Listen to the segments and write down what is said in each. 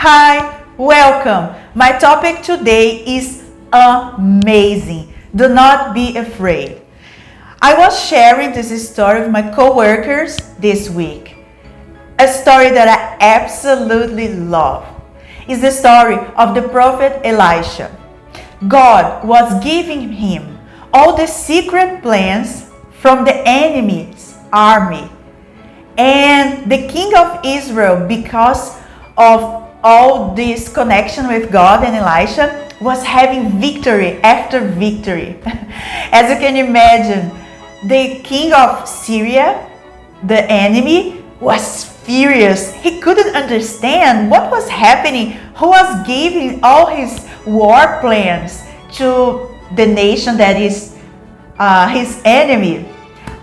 Hi, welcome. My topic today is amazing. Do not be afraid. I was sharing this story with my coworkers this week. A story that I absolutely love. It's the story of the prophet Elisha. God was giving him all the secret plans from the enemy's army. And the king of Israel, because of all this connection with God and Elisha, was having victory after victory. As you can imagine, the king of Syria, the enemy, was furious. He couldn't understand what was happening, who was giving all his war plans to the nation that is his enemy.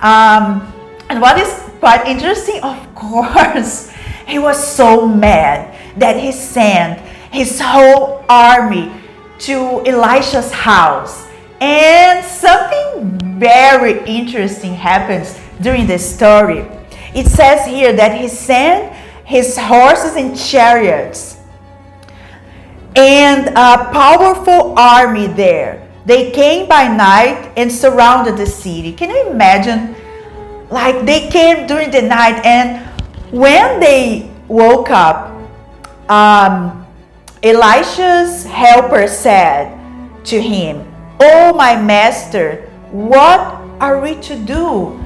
And what is quite interesting, of course, he was so mad that he sent his whole army to Elisha's house. And something very interesting happens during the story. It says here that he sent his horses and chariots and a powerful army there. They came by night and surrounded the city. Can you imagine? Like, they came during the night, and when they woke up, Elisha's helper said to him, "Oh, my master, what are we to do?"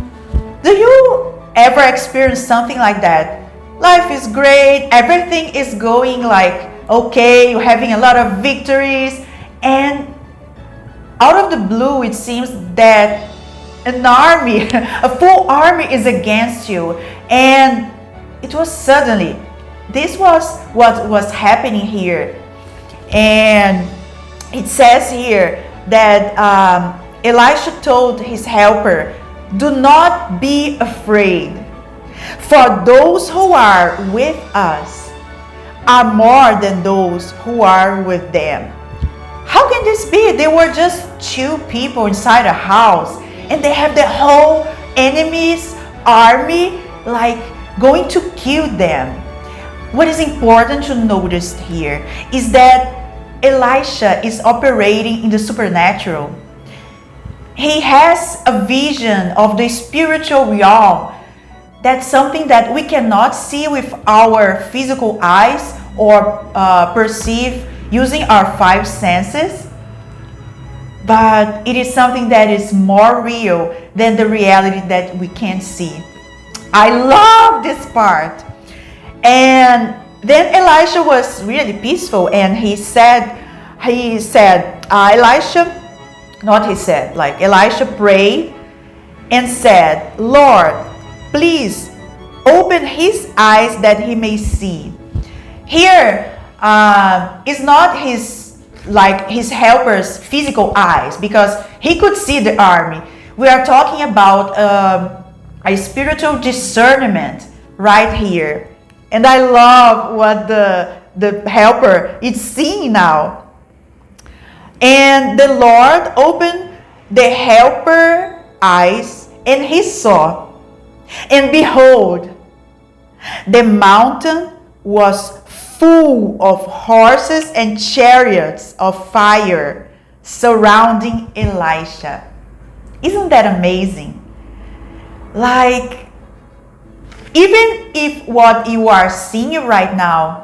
Do you ever experience something like that? Life is great, everything is going like okay, you're having a lot of victories, and out of the blue it seems that an army, a full army is against you. And it was suddenly, this was what was happening here. And it says here that Elisha told his helper, "Do not be afraid, for those who are with us are more than those who are with them." How can this be? They were just two people inside a house, and they have the whole enemy's army like going to kill them. What is important to notice here is that Elisha is operating in the supernatural. He has a vision of the spiritual realm. That's something that we cannot see with our physical eyes or perceive using our five senses. But it is something that is more real than the reality that we can't see. I love this part. And then Elisha was really peaceful, and Elisha prayed and said, "Lord, please open his eyes that he may see." Here is not his helper's physical eyes, because he could see the army. We are talking about a spiritual discernment right here. And I love what the helper is seeing now. And the Lord opened the helper eyes, and he saw. And behold, the mountain was full of horses and chariots of fire surrounding Elisha. Isn't that amazing? Like, even if what you are seeing right now,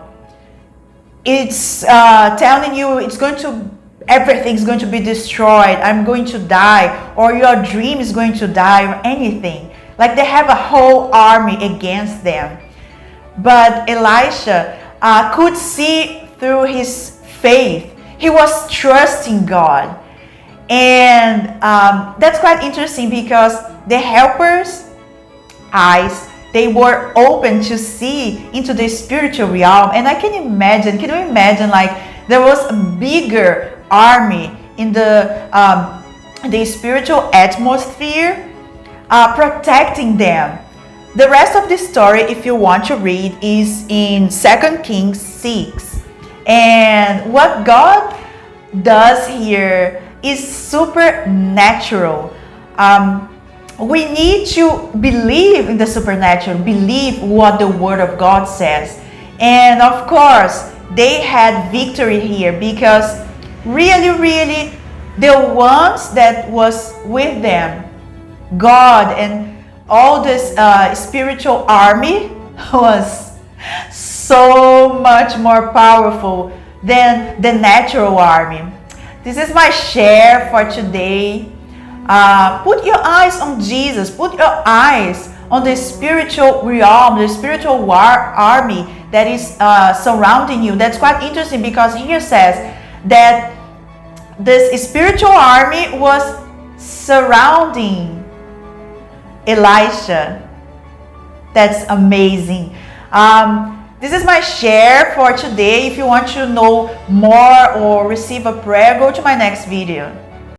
it's telling you everything's going to be destroyed, I'm going to die, or your dream is going to die, or anything. Like, they have a whole army against them. But Elisha could see through his faith. He was trusting God. And that's quite interesting, because the helper's eyes, they were open to see into the spiritual realm. And can you imagine, like, there was a bigger army in the spiritual atmosphere protecting them. The rest of the story, if you want to read, is in 2 Kings 6. And what God does here is supernatural. We need to believe in the supernatural, believe what the Word of God says. And of course, they had victory here, because really the ones that was with them, God and all this spiritual army, was so much more powerful than the natural army. This is my share for today. Put your eyes on Jesus. Put your eyes on the spiritual realm, the spiritual army that is surrounding you. That's quite interesting, because here says that this spiritual army was surrounding Elisha. That's amazing. This is my share for today. If you want to know more or receive a prayer, go to my next video.